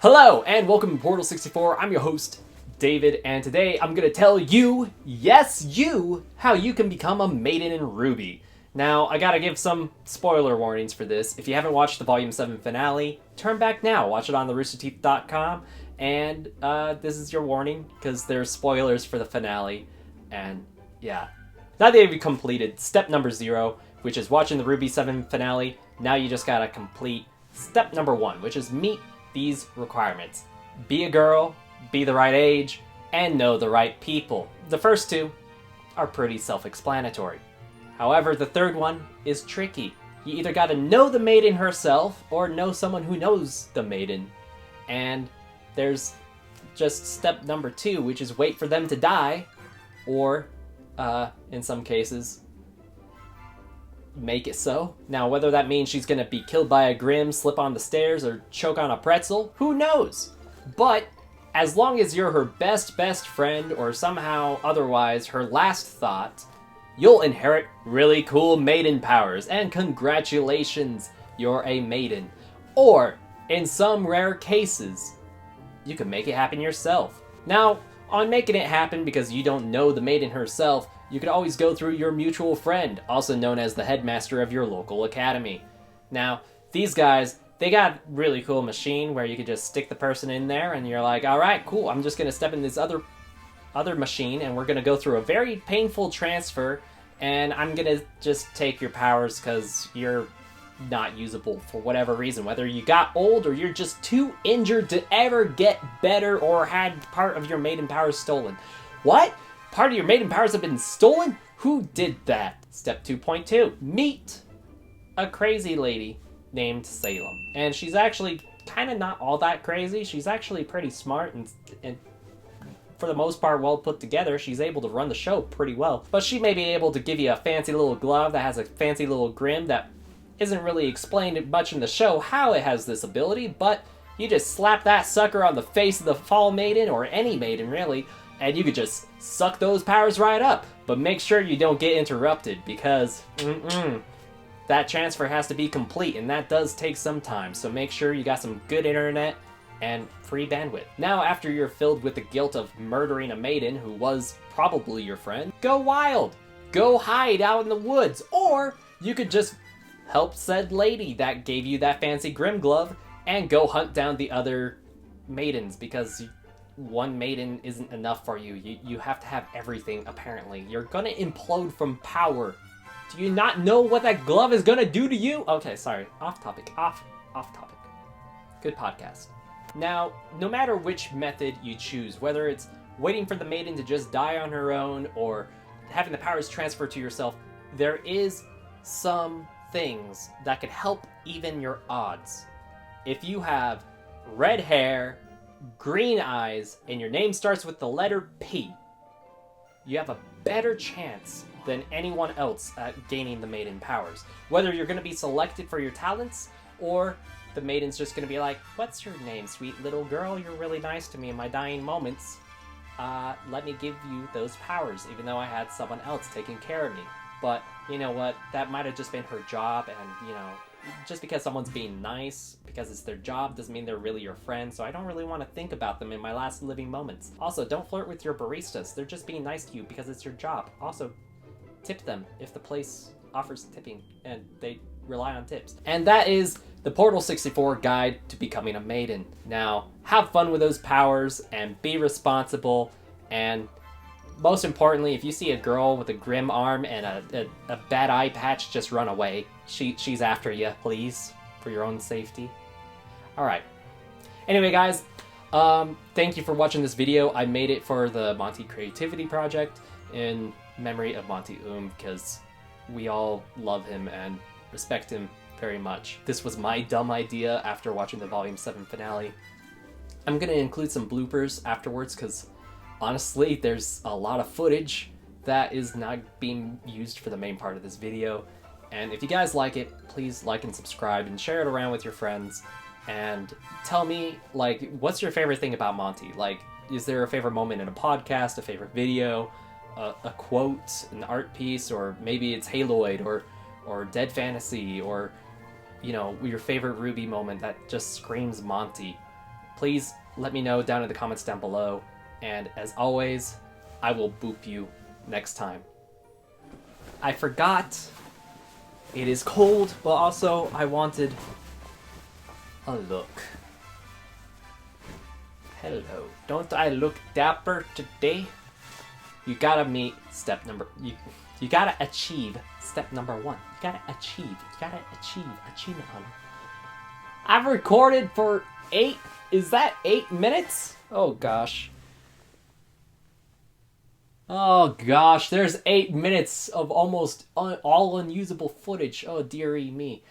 Hello and welcome to Portal 64. I'm your host, David, and today I'm gonna tell you, yes, you, how you can become a maiden in RWBY. Now, I gotta give some spoiler warnings for this. If you haven't watched the Volume 7 finale, turn back now. Watch it on theroosterteeth.com, and this is your warning, because there's spoilers for the finale, and yeah. Now that you've completed step number 0, which is watching the RWBY 7 finale, now you just gotta complete step number 1, which is meet these requirements. Be a girl, be the right age, and know the right people. The first two are pretty self-explanatory. However, the third one is tricky. You either gotta know the maiden herself, or know someone who knows the maiden. And there's just step number 2, which is wait for them to die, or, in some cases, make it so. Now, whether that means she's gonna be killed by a Grimm, slip on the stairs, or choke on a pretzel, who knows? But as long as you're her best friend, or somehow otherwise her last thought, you'll inherit really cool maiden powers, and congratulations, you're a maiden. Or, in some rare cases, you can make it happen yourself. Now, on making it happen because you don't know the maiden herself, you could always go through your mutual friend, also known as the headmaster of your local academy. Now, these guys, they got really cool machine where you could just stick the person in there and you're like, alright, cool, I'm just gonna step in this other machine and we're gonna go through a very painful transfer and I'm gonna just take your powers because you're not usable for whatever reason. Whether you got old or you're just too injured to ever get better or had part of your maiden powers stolen. What? Part of your maiden powers have been stolen? Who did that? Step 2.2. Meet a crazy lady named Salem. And she's actually kind of not all that crazy. She's actually pretty smart and for the most part well put together. She's able to run the show pretty well. But she may be able to give you a fancy little glove that has a fancy little Grimm that isn't really explained much in the show how it has this ability, but you just slap that sucker on the face of the fall maiden, or any maiden really, and you could just suck those powers right up. But make sure you don't get interrupted, because that transfer has to be complete, and that does take some time, so make sure you got some good internet and free bandwidth. Now, after you're filled with the guilt of murdering a maiden who was probably your friend, go wild! Go hide out in the woods, or you could just help said lady that gave you that fancy Grimm glove and go hunt down the other maidens, because one maiden isn't enough for you. You have to have everything, apparently. You're gonna implode from power. Do you not know what that glove is gonna do to you? Okay, sorry. Off topic. Off topic. Good podcast. Now, no matter which method you choose, whether it's waiting for the maiden to just die on her own or having the powers transferred to yourself, there is some things that could help even your odds. If you have red hair, green eyes, and your name starts with the letter P, you have a better chance than anyone else at gaining the maiden powers. Whether you're going to be selected for your talents, or the maiden's just going to be like, what's your name, sweet little girl? You're really nice to me in my dying moments. Let me give you those powers, even though I had someone else taking care of me. But you know what? That might have just been her job, and, you know, just because someone's being nice, because it's their job, doesn't mean they're really your friend, so I don't really want to think about them in my last living moments. Also, don't flirt with your baristas. They're just being nice to you because it's your job. Also, tip them if the place offers tipping, and they rely on tips. And that is the Portal 64 guide to becoming a maiden. Now, have fun with those powers, and be responsible, and most importantly, if you see a girl with a Grimm arm and a bad eye patch, just run away. She's after you, please, for your own safety. Alright. Anyway, guys, thank you for watching this video. I made it for the Monty Creativity Project in memory of Monty because we all love him and respect him very much. This was my dumb idea after watching the Volume 7 finale. I'm going to include some bloopers afterwards because honestly, there's a lot of footage that is not being used for the main part of this video. And if you guys like it, please like and subscribe and share it around with your friends. And tell me, like, what's your favorite thing about Monty? Like, is there a favorite moment in a podcast, a favorite video, a quote, an art piece, or maybe it's Haloid or Dead Fantasy, or, you know, your favorite RWBY moment that just screams Monty? please let me know down in the comments down below. And as always, I will boop you next time. I forgot. It is cold, but also I wanted a look. Hello. Don't I look dapper today? You gotta meet step number... You gotta achieve step number 1. You gotta achieve. You gotta achieve achievement hunter. I've recorded for 8... Is that 8 minutes? Oh, gosh. Oh, gosh. There's 8 minutes of almost all unusable footage. Oh, dearie me.